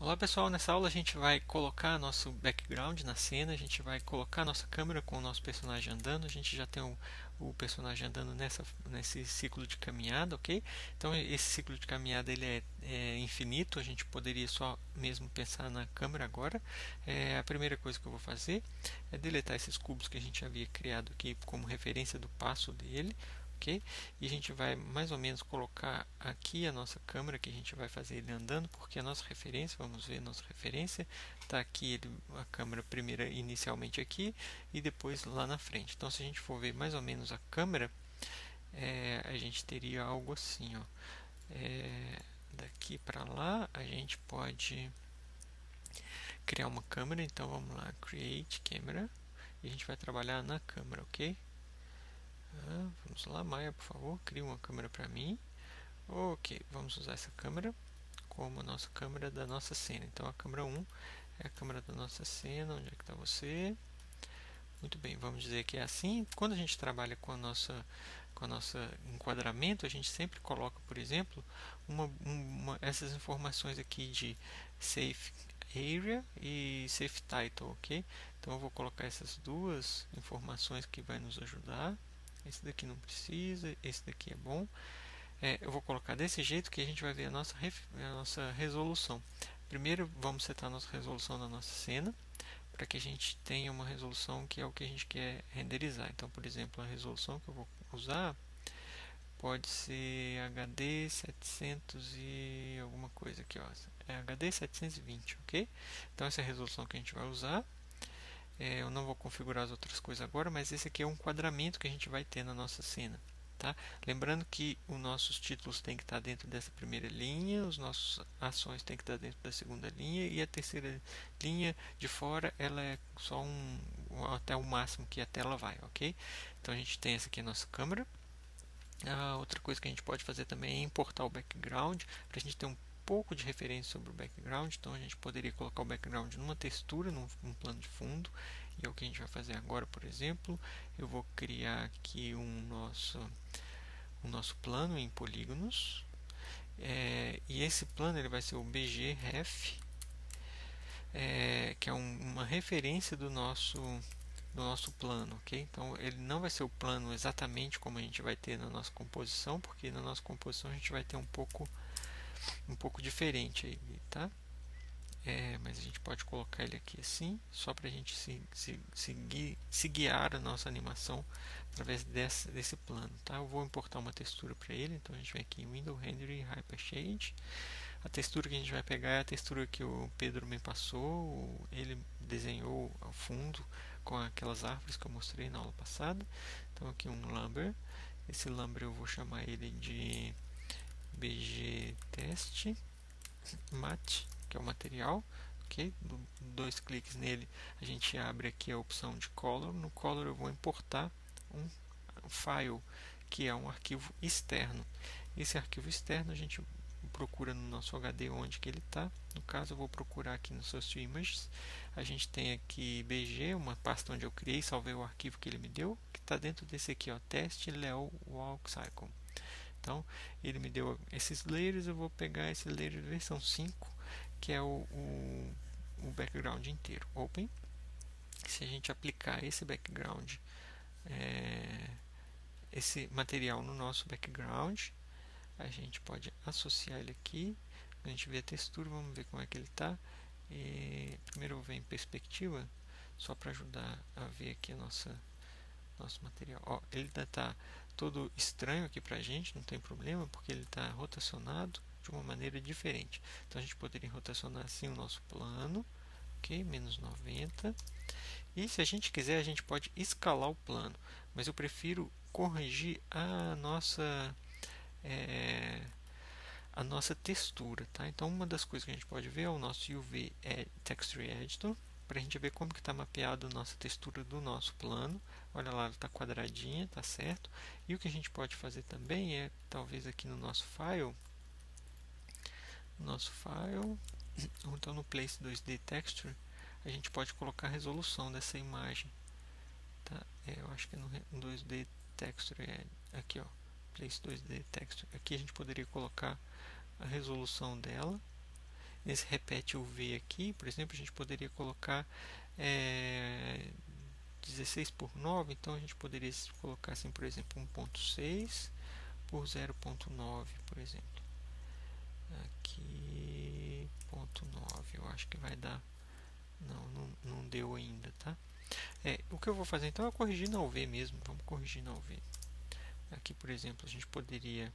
Olá pessoal, nessa aula a gente vai colocar nosso background na cena, a gente vai colocar nossa câmera com o nosso personagem andando, a gente já tem o personagem andando nesse ciclo de caminhada, ok? Então esse ciclo de caminhada ele é infinito, a gente poderia só mesmo pensar na câmera agora. A primeira coisa que eu vou fazer é deletar esses cubos que a gente havia criado aqui como referência do passo dele, ok? E a gente vai mais ou menos colocar aqui a nossa câmera que a gente vai fazer ele andando, porque a nossa referência, vamos ver a nossa referência, está aqui a câmera primeira inicialmente aqui e depois lá na frente. Então se a gente for ver mais ou menos a câmera, a gente teria algo assim, ó. Daqui para lá a gente pode criar uma câmera, então vamos lá, create camera, e a gente vai trabalhar na câmera, ok? Vamos lá, Maia, por favor, cria uma câmera para mim. Ok, vamos usar essa câmera como a nossa câmera da nossa cena. Então a câmera 1 é a câmera da nossa cena. Onde é que está você? Muito bem, vamos dizer que é assim. Quando a gente trabalha com a nossa enquadramento, a gente sempre coloca, por exemplo, essas informações aqui de safe area e safe title, ok? Então eu vou colocar essas duas informações que vai nos ajudar. Esse daqui não precisa, esse daqui é bom. Eu vou colocar desse jeito que a gente vai ver a nossa resolução. Primeiro vamos setar a nossa resolução da nossa cena, para que a gente tenha uma resolução que é o que a gente quer renderizar. Então, por exemplo, a resolução que eu vou usar pode ser HD 700 e alguma coisa aqui, ó. É HD 720, ok? Então essa é a resolução que a gente vai usar. Eu não vou configurar as outras coisas agora, mas esse aqui é um enquadramento que a gente vai ter na nossa cena. Tá? Lembrando que os nossos títulos têm que estar dentro dessa primeira linha, os nossos ações têm que estar dentro da segunda linha e a terceira linha de fora ela é só até o máximo que a tela vai, ok? Então a gente tem essa aqui a nossa câmera. A outra coisa que a gente pode fazer também é importar o background para a gente ter um pouco de referência sobre o background. Então a gente poderia colocar o background numa textura, num plano de fundo, e é o que a gente vai fazer agora. Por exemplo, eu vou criar aqui o nosso plano em polígonos, e esse plano ele vai ser o BGRef, que é uma referência do nosso plano, ok? Então ele não vai ser o plano exatamente como a gente vai ter na nossa composição, porque na nossa composição a gente vai ter um pouco diferente aí, tá? Mas a gente pode colocar ele aqui assim, só para a gente se guiar a nossa animação através desse plano, tá? Eu vou importar uma textura para ele, então a gente vem aqui em Window Render e Hypershade. A textura que a gente vai pegar é a textura que o Pedro me passou, ele desenhou ao fundo com aquelas árvores que eu mostrei na aula passada. Então aqui um Lumber, esse Lumber eu vou chamar ele de BG Test Matte, que é o material. Ok, dois cliques nele a gente abre aqui a opção de Color. No Color eu vou importar um file que é um arquivo externo. Esse arquivo externo a gente procura no nosso HD onde que ele está. No caso eu vou procurar aqui no Source Images. A gente tem aqui BG, uma pasta onde eu criei, salvei o arquivo que ele me deu, que está dentro desse aqui, ó, Test Leo Walk Cycle. Então ele me deu esses layers, eu vou pegar esse layer versão 5, que é o background inteiro. Open. Se a gente aplicar esse background, esse material no nosso background, a gente pode associar ele aqui. A gente vê a textura, vamos ver como é que ele está. Primeiro eu venho em perspectiva, só para ajudar a ver aqui nosso material. Ó, ele está todo estranho aqui para a gente, não tem problema, porque ele está rotacionado de uma maneira diferente. Então a gente poderia rotacionar assim o nosso plano, ok? Menos 90. E se a gente quiser, a gente pode escalar o plano, mas eu prefiro corrigir a nossa textura, tá? Então uma das coisas que a gente pode ver é o nosso UV Texture Editor, para a gente ver como que está mapeado a nossa textura do nosso plano. Olha lá, ela está quadradinha, tá certo? E o que a gente pode fazer também é, talvez aqui no nosso file, ou então no Place 2D Texture, a gente pode colocar a resolução dessa imagem, tá? Eu acho que é no 2D Texture, aqui ó, Place 2D Texture. Aqui a gente poderia colocar a resolução dela nesse repete UV aqui, por exemplo, a gente poderia colocar 16 por 9, então a gente poderia colocar assim, por exemplo, 1.6 por 0.9, por exemplo. Aqui, 0.9, eu acho que vai dar. Não deu ainda, tá? O que eu vou fazer então é corrigir na UV mesmo. Vamos corrigir na UV. Aqui, por exemplo, a gente poderia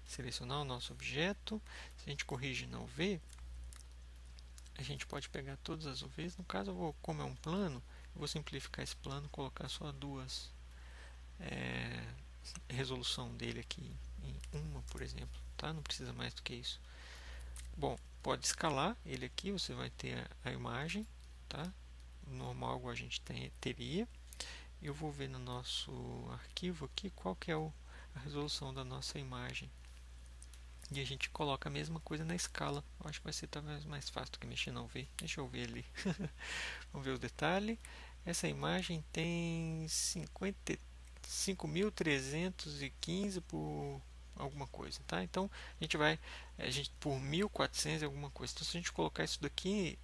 selecionar o nosso objeto. Se a gente corrige na UV, a gente pode pegar todas as UVs. No caso, como é um plano, eu vou simplificar esse plano, colocar só duas resolução dele aqui em uma, por exemplo, tá? Não precisa mais do que isso. Bom, pode escalar ele aqui, você vai ter a imagem, tá? Normal igual a gente teria. Eu vou ver no nosso arquivo aqui qual que é a resolução da nossa imagem. E a gente coloca a mesma coisa na escala. Eu acho que vai ser talvez mais fácil do que mexer na UV. Deixa eu ver ali. Vamos ver o detalhe. Essa imagem tem 55.315 por alguma coisa, tá? Então a gente por 1.400 alguma coisa. Então se a gente colocar isso daqui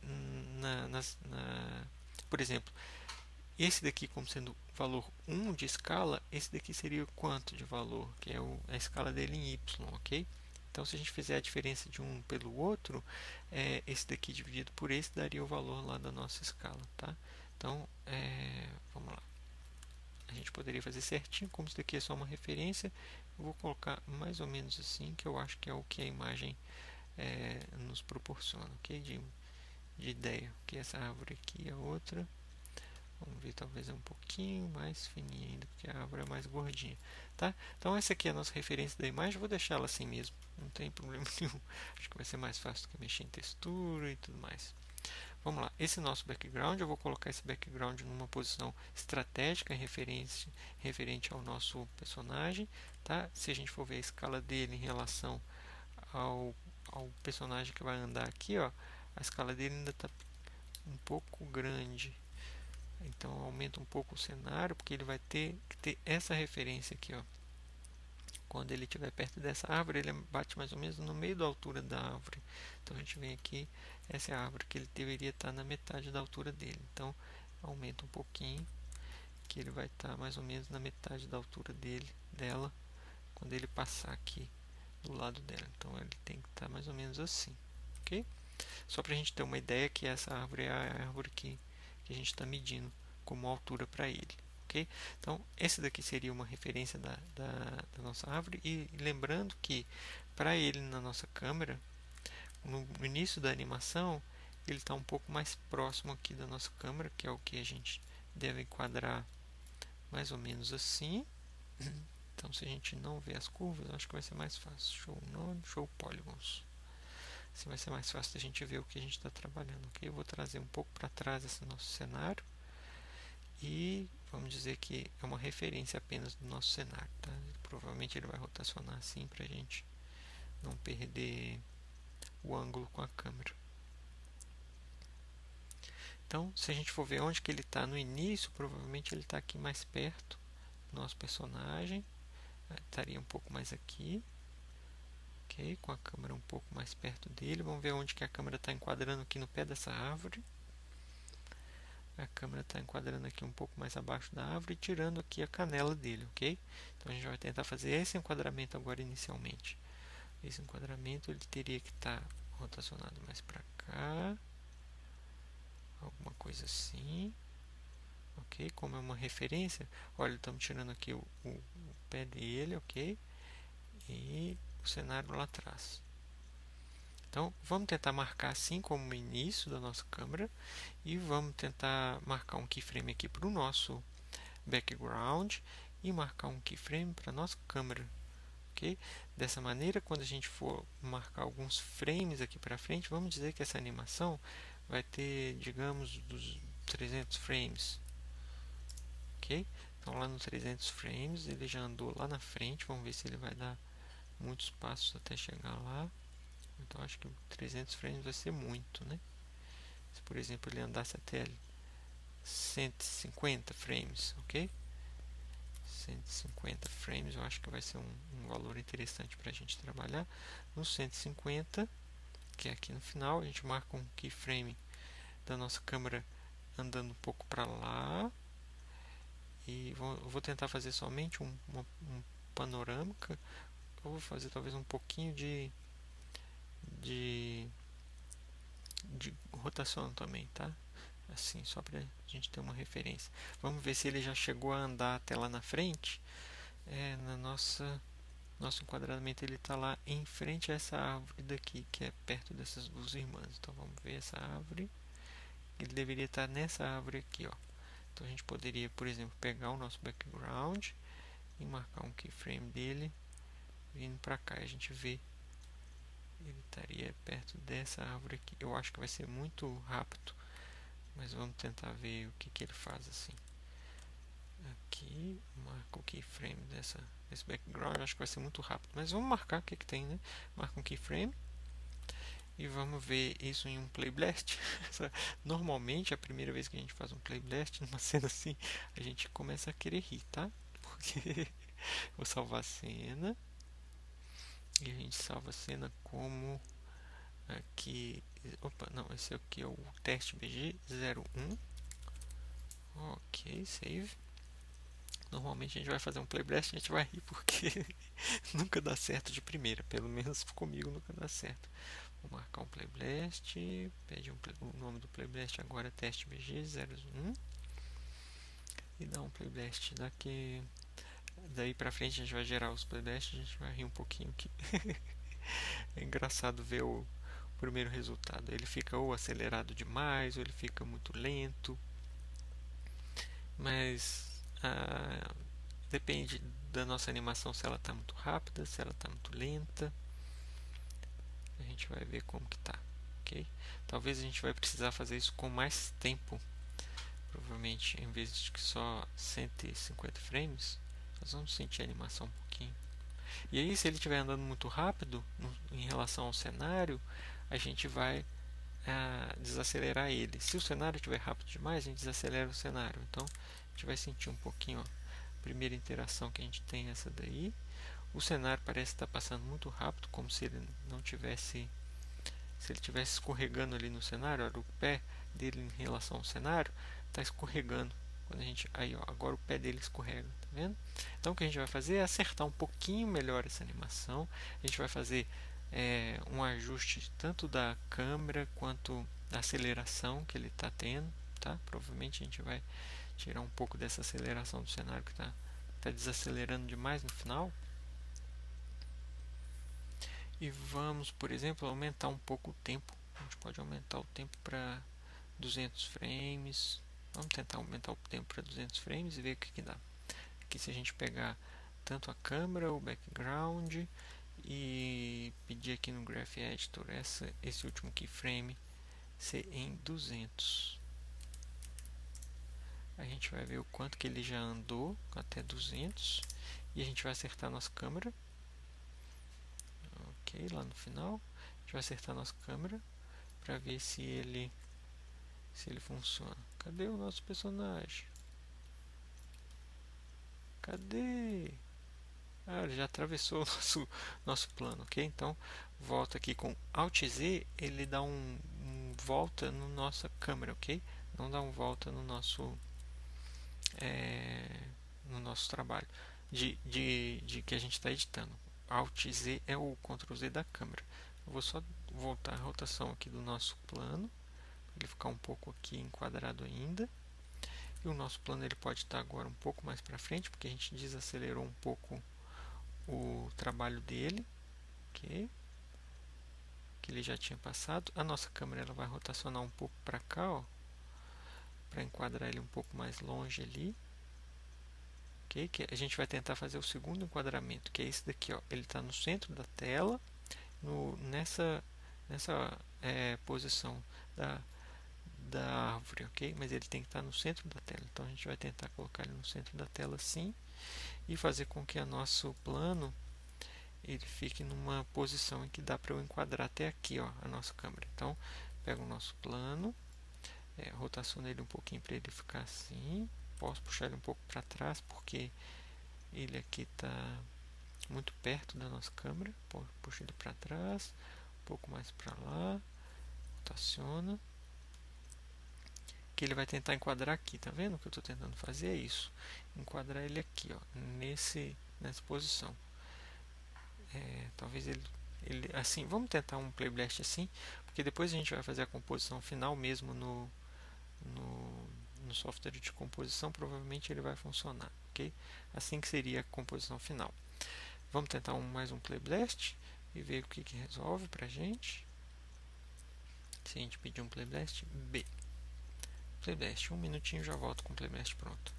por exemplo, esse daqui como sendo valor 1 de escala, esse daqui seria quanto de valor? Que é a escala dele em y, ok? Então, se a gente fizer a diferença de um pelo outro, esse daqui dividido por esse daria o valor lá da nossa escala, tá? Então, vamos lá. A gente poderia fazer certinho, como isso daqui é só uma referência, eu vou colocar mais ou menos assim, que eu acho que é o que a imagem nos proporciona, ok? De ideia, que essa árvore aqui é outra. Vamos ver, talvez é um pouquinho mais fininha ainda, porque a árvore é mais gordinha, tá? Então essa aqui é a nossa referência da imagem, vou deixar ela assim mesmo, não tem problema nenhum. Acho que vai ser mais fácil do que mexer em textura e tudo mais. Vamos lá, esse nosso background, eu vou colocar esse background numa posição estratégica referente ao nosso personagem, tá? Se a gente for ver a escala dele em relação ao personagem que vai andar aqui, ó, a escala dele ainda está um pouco grande. Então aumenta um pouco o cenário, porque ele vai ter que ter essa referência aqui, ó. Quando ele estiver perto dessa árvore, ele bate mais ou menos no meio da altura da árvore. Então a gente vem aqui, essa é a árvore que ele deveria estar na metade da altura dele. Então aumenta um pouquinho, que ele vai estar mais ou menos na metade da altura dela, quando ele passar aqui do lado dela. Então ele tem que estar mais ou menos assim, ok? Só para a gente ter uma ideia que essa árvore é a árvore que a gente está medindo como altura para ele, ok? Então, esse daqui seria uma referência da nossa árvore. E lembrando que para ele na nossa câmera, no início da animação, ele está um pouco mais próximo aqui da nossa câmera, que é o que a gente deve enquadrar mais ou menos assim. Então, se a gente não vê as curvas, acho que vai ser mais fácil. Show Node, Show Polygons. Assim vai ser mais fácil da gente ver o que a gente está trabalhando, ok? Eu vou trazer um pouco para trás esse nosso cenário e vamos dizer que é uma referência apenas do nosso cenário, tá? Provavelmente ele vai rotacionar assim para a gente não perder o ângulo com a câmera. Então, se a gente for ver onde que ele está no início, provavelmente ele está aqui mais perto do nosso personagem, estaria um pouco mais aqui. Ok, com a câmera um pouco mais perto dele. Vamos ver onde que a câmera está enquadrando aqui no pé dessa árvore. A câmera está enquadrando aqui um pouco mais abaixo da árvore e tirando aqui a canela dele, ok? Então a gente vai tentar fazer esse enquadramento agora inicialmente. Esse enquadramento ele teria que estar rotacionado mais para cá. Alguma coisa assim. Ok? Como é uma referência, olha, estamos tirando aqui o pé dele, ok? E o cenário lá atrás. Então, vamos tentar marcar assim como o início da nossa câmera e vamos tentar marcar um keyframe aqui para o nosso background e marcar um keyframe para a nossa câmera, ok? Dessa maneira, quando a gente for marcar alguns frames aqui para frente, vamos dizer que essa animação vai ter, digamos, dos 300 frames, ok? Então, lá nos 300 frames, ele já andou lá na frente, vamos ver se ele vai dar muitos passos até chegar lá. Então acho que 300 frames vai ser muito, né? Se por exemplo ele andasse até 150 frames, ok? 150 frames eu acho que vai ser um valor interessante para a gente trabalhar. No 150 que é aqui no final. A gente marca um keyframe da nossa câmera andando um pouco para lá. E vou tentar fazer somente um panorâmica. Eu vou fazer talvez um pouquinho de, de rotação também, tá? Assim, só para a gente ter uma referência. Vamos ver se ele já chegou a andar até lá na frente. Na nosso enquadramento ele está lá em frente a essa árvore daqui, que é perto dessas duas irmãs. Então vamos ver essa árvore. Ele deveria estar nessa árvore aqui, ó. Então a gente poderia, por exemplo, pegar o nosso background e marcar um keyframe dele vindo para cá. A gente vê ele estaria perto dessa árvore aqui. Eu acho que vai ser muito rápido, mas vamos tentar ver o que ele faz assim. Aqui, marca o keyframe desse background. Acho que vai ser muito rápido, mas vamos marcar o que tem, né? Marca um keyframe e vamos ver isso em um playblast. Normalmente, a primeira vez que a gente faz um playblast numa cena assim, a gente começa a querer rir, tá? Porque vou salvar a cena e a gente salva a cena como aqui. Opa, não, esse aqui é o teste BG01. Ok, save. Normalmente a gente vai fazer um playblast e a gente vai rir porque nunca dá certo de primeira, pelo menos comigo nunca dá certo. Vou marcar um playblast, pede o nome do playblast agora é teste BG01 e dá um playblast daqui. Daí pra frente a gente vai gerar os playblasts, a gente vai rir um pouquinho aqui. É engraçado ver o primeiro resultado. Ele fica ou acelerado demais, ou ele fica muito lento. Mas depende da nossa animação, se ela está muito rápida, se ela está muito lenta. A gente vai ver como que tá, ok? Talvez a gente vai precisar fazer isso com mais tempo. Provavelmente, em vez de só 150 frames, nós vamos sentir a animação um pouquinho. E aí, se ele estiver andando muito rápido em relação ao cenário, a gente vai desacelerar ele. Se o cenário estiver rápido demais, a gente desacelera o cenário. Então, a gente vai sentir um pouquinho. Ó, a primeira interação que a gente tem é essa daí. O cenário parece estar passando muito rápido, como se ele não tivesse, se ele estivesse escorregando ali no cenário. Olha, o pé dele em relação ao cenário está escorregando. Quando a gente, aí, ó, agora o pé dele escorrega, tá vendo? Então o que a gente vai fazer é acertar um pouquinho melhor essa animação. A gente vai fazer um ajuste tanto da câmera quanto da aceleração que ele está tendo, tá? Provavelmente a gente vai tirar um pouco dessa aceleração do cenário que está desacelerando demais no final. E vamos, por exemplo, aumentar um pouco o tempo. A gente pode aumentar o tempo para 200 frames. Vamos tentar aumentar o tempo para 200 frames e ver o que dá. Aqui, se a gente pegar tanto a câmera, o background e pedir aqui no Graph Editor esse último keyframe ser em 200, a gente vai ver o quanto que ele já andou até 200 e a gente vai acertar a nossa câmera. Ok, lá no final a gente vai acertar a nossa câmera para ver se ele funciona. Cadê o nosso personagem? Cadê? Ele já atravessou o nosso plano, ok? Então, volta aqui com Alt Z, ele dá um volta no nossa câmera, ok? Não dá um volta no nosso trabalho de que a gente está editando. Alt Z é o Ctrl Z da câmera. Eu vou só voltar a rotação aqui do nosso plano, para ele ficar um pouco aqui enquadrado ainda. E o nosso plano ele pode estar agora um pouco mais para frente, porque a gente desacelerou um pouco o trabalho dele, ok? Que ele já tinha passado. A nossa câmera ela vai rotacionar um pouco para cá, ó, para enquadrar ele um pouco mais longe ali, ok? Que a gente vai tentar fazer o segundo enquadramento, que é esse daqui, ó. Ele está no centro da tela, nessa posição da árvore, ok? Mas ele tem que estar no centro da tela. Então a gente vai tentar colocar ele no centro da tela assim e fazer com que o nosso plano ele fique numa posição em que dá para eu enquadrar até aqui, ó, a nossa câmera. Então, pego o nosso plano, rotaciono ele um pouquinho para ele ficar assim. Posso puxar ele um pouco para trás porque ele aqui está muito perto da nossa câmera. Puxo ele para trás, pouco mais para lá, rotaciona, que ele vai tentar enquadrar aqui, tá vendo? O que eu estou tentando fazer é isso, enquadrar ele aqui, ó, nessa posição. Talvez ele assim, vamos tentar um playblast assim, porque depois a gente vai fazer a composição final mesmo no software de composição, provavelmente ele vai funcionar, ok? Assim que seria a composição final. Vamos tentar mais um playblast e ver o que resolve pra gente. Se a gente pedir um playblast, B. Playblast, um minutinho já volto com o playblast pronto.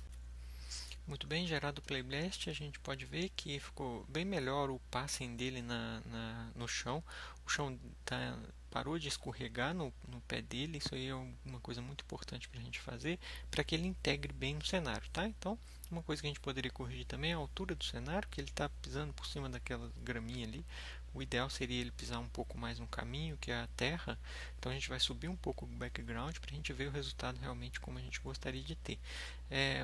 Muito bem, gerado o playblast, a gente pode ver que ficou bem melhor o passing dele no chão. O chão parou de escorregar no pé dele. Isso aí é uma coisa muito importante para a gente fazer, para que ele integre bem no cenário, tá? Então, uma coisa que a gente poderia corrigir também é a altura do cenário, que ele está pisando por cima daquela graminha ali. O ideal seria ele pisar um pouco mais no caminho, que é a terra. Então a gente vai subir um pouco o background para a gente ver o resultado realmente como a gente gostaria de ter.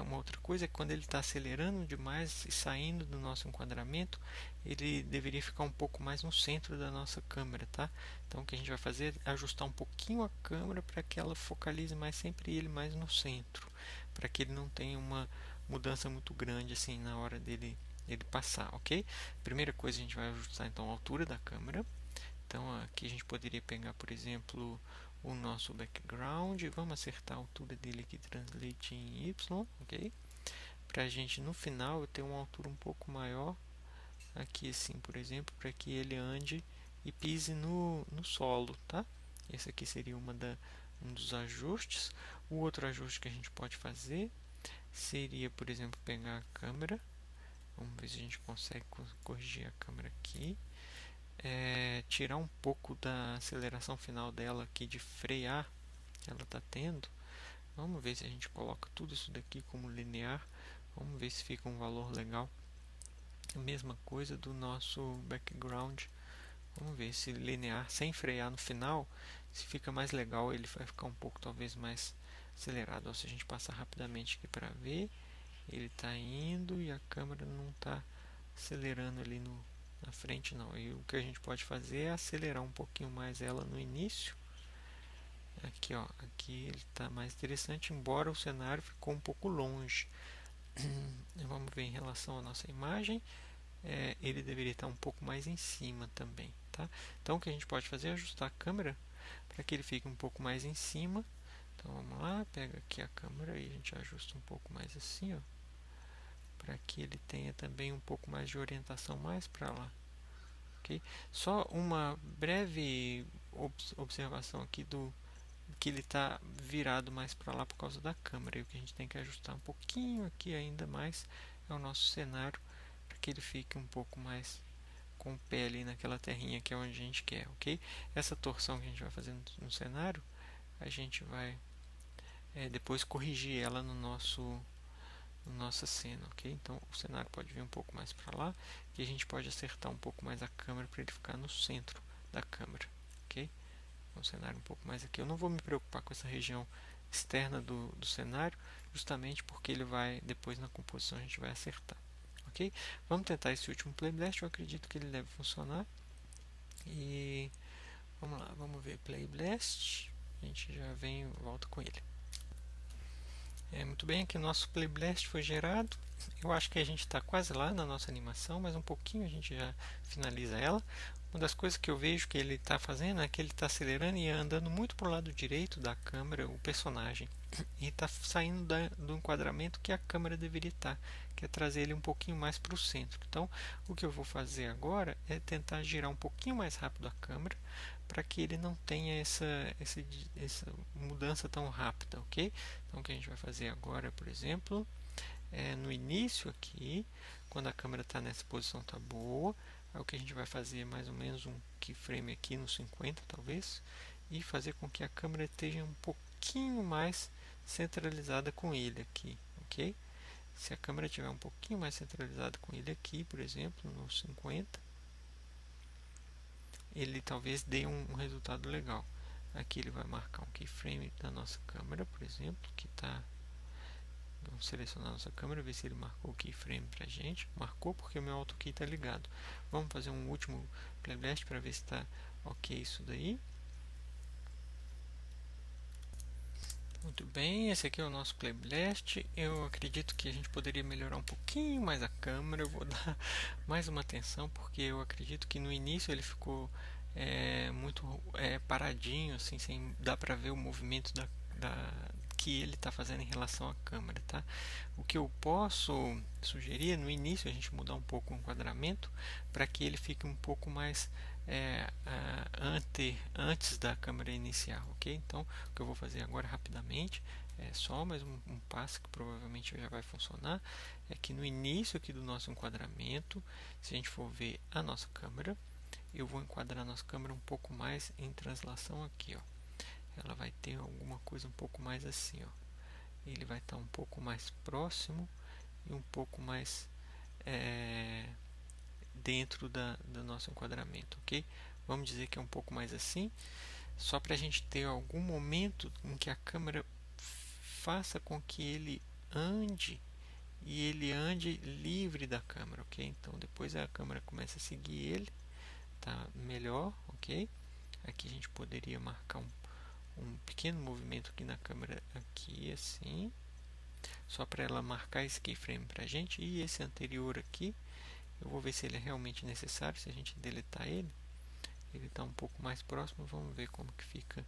Uma outra coisa é que quando ele está acelerando demais e saindo do nosso enquadramento, ele deveria ficar um pouco mais no centro da nossa câmera, tá? Então o que a gente vai fazer é ajustar um pouquinho a câmera para que ela focalize mais sempre ele mais no centro, para que ele não tenha uma mudança muito grande assim na hora dele passar, ok? Primeira coisa, a gente vai ajustar então a altura da câmera. Então aqui a gente poderia pegar, por exemplo, o nosso background, vamos acertar a altura dele aqui, translate em Y, ok? Para a gente no final ter uma altura um pouco maior, aqui assim, por exemplo, para que ele ande e pise no solo, tá? Esse aqui seria um dos ajustes. O outro ajuste que a gente pode fazer seria, por exemplo, pegar a câmera. Vamos ver se a gente consegue corrigir a câmera aqui. Tirar um pouco da aceleração final dela aqui, de frear que ela está tendo. Vamos ver se a gente coloca tudo isso daqui como linear. Vamos ver se fica um valor legal. A mesma coisa do nosso background. Vamos ver se linear sem frear no final, se fica mais legal. Ele vai ficar um pouco talvez mais acelerado. Ou se a gente passar rapidamente aqui para ver, ele está indo e a câmera não está acelerando ali na frente não. E o que a gente pode fazer é acelerar um pouquinho mais ela no início. Aqui, ó, aqui ele está mais interessante, embora o cenário ficou um pouco longe. Vamos ver em relação à nossa imagem. Ele deveria estar um pouco mais em cima também, tá? Então o que a gente pode fazer é ajustar a câmera para que ele fique um pouco mais em cima. Então vamos lá, pega aqui a câmera e a gente ajusta um pouco mais assim, ó, para que ele tenha também um pouco mais de orientação mais para lá. Okay? Só uma breve observação aqui do que ele está virado mais para lá por causa da câmera. E o que a gente tem que ajustar um pouquinho aqui ainda mais é o nosso cenário, para que ele fique um pouco mais com o pé ali naquela terrinha que é onde a gente quer, ok? Essa torção que a gente vai fazer no cenário, a gente vai depois corrigir ela no nossa cena, ok? Então o cenário pode vir um pouco mais para lá e a gente pode acertar um pouco mais a câmera para ele ficar no centro da câmera, ok? Um cenário um pouco mais aqui. Eu não vou me preocupar com essa região externa do cenário, justamente porque ele vai, depois na composição a gente vai acertar, ok? Vamos tentar esse último playblast, eu acredito que ele deve funcionar. E vamos lá, vamos ver playblast, a gente já vem e volta com ele. Muito bem, aqui o nosso playblast foi gerado. Eu acho que a gente está quase lá na nossa animação, mas um pouquinho a gente já finaliza ela. Uma das coisas que eu vejo que ele está fazendo é que ele está acelerando e andando muito para o lado direito da câmera, o personagem, e está saindo do enquadramento que a câmera deveria estar, que é trazer ele um pouquinho mais para o centro. Então, o que eu vou fazer agora é tentar girar um pouquinho mais rápido a câmera, para que ele não tenha essa mudança tão rápida, ok? Então, o que a gente vai fazer agora, por exemplo, no início aqui, quando a câmera está nessa posição tá boa, o que a gente vai fazer é mais ou menos um keyframe aqui no 50 talvez, e fazer com que a câmera esteja um pouquinho mais centralizada com ele aqui, ok? Se a câmera estiver um pouquinho mais centralizada com ele aqui, por exemplo, no 50, ele talvez dê um resultado legal. Aqui ele vai marcar um keyframe da nossa câmera, por exemplo, que está... Vamos selecionar a nossa câmera, ver se ele marcou o keyframe para a gente. Marcou porque o meu AutoKey está ligado. Vamos fazer um último playblast para ver se está Ok, isso daí. Muito bem, esse aqui é o nosso Playblast. Eu acredito que a gente poderia melhorar um pouquinho mais a câmera. Eu vou dar mais uma atenção porque eu acredito que no início ele ficou muito paradinho, assim, sem dar para ver o movimento que ele está fazendo em relação à câmera, tá? O que eu posso sugerir no início a gente mudar um pouco o enquadramento para que ele fique um pouco mais antes da câmera iniciar, ok? Então, o que eu vou fazer agora rapidamente é só mais um passo que provavelmente já vai funcionar. É que no início aqui do nosso enquadramento, se a gente for ver a nossa câmera, eu vou enquadrar a nossa câmera um pouco mais em translação aqui, ó. Ela vai ter alguma coisa um pouco mais assim, ó. Ele vai estar um pouco mais próximo e um pouco mais dentro do nosso enquadramento, ok? Vamos dizer que é um pouco mais assim, só para a gente ter algum momento em que a câmera faça com que ele ande e ele ande livre da câmera, ok? Então depois a câmera começa a seguir ele, tá melhor, ok? Aqui a gente poderia marcar um pequeno movimento aqui na câmera, aqui assim, só para ela marcar esse keyframe para a gente. E esse anterior aqui, eu vou ver se ele é realmente necessário. Se a gente deletar ele está um pouco mais próximo. Vamos ver como que fica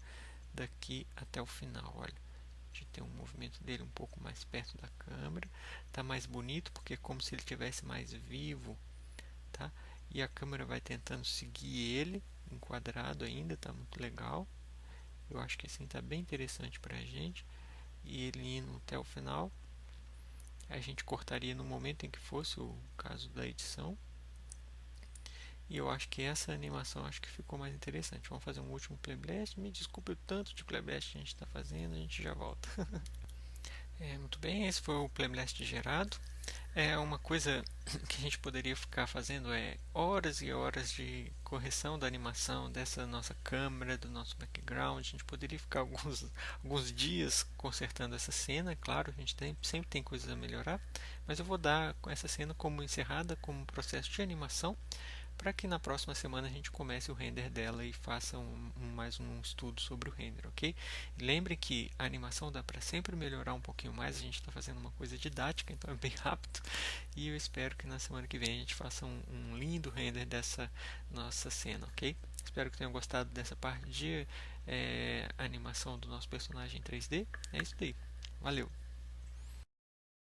daqui até o final. Olha, a gente tem um movimento dele um pouco mais perto da câmera, está mais bonito porque é como se ele tivesse mais vivo, tá? E a câmera vai tentando seguir ele enquadrado ainda, tá muito legal. Eu acho que assim está bem interessante para a gente. E ele indo até o final, a gente cortaria no momento em que fosse o caso da edição. E eu acho que essa animação acho que ficou mais interessante. Vamos fazer um último playblast. Me desculpe o tanto de playblast que a gente está fazendo, a gente já volta. Muito bem, esse foi o playblast gerado. Uma coisa que a gente poderia ficar fazendo horas e horas de correção da animação dessa nossa câmera, do nosso background. A gente poderia ficar alguns dias consertando essa cena. Claro, a gente sempre tem coisas a melhorar, mas eu vou dar essa cena como encerrada, como um processo de animação, para que na próxima semana a gente comece o render dela e faça mais um estudo sobre o render, ok? E lembre que a animação dá para sempre melhorar um pouquinho mais, a gente está fazendo uma coisa didática, então é bem rápido, e eu espero que na semana que vem a gente faça um lindo render dessa nossa cena, ok? Espero que tenham gostado dessa parte de animação do nosso personagem em 3D. É isso daí. Valeu!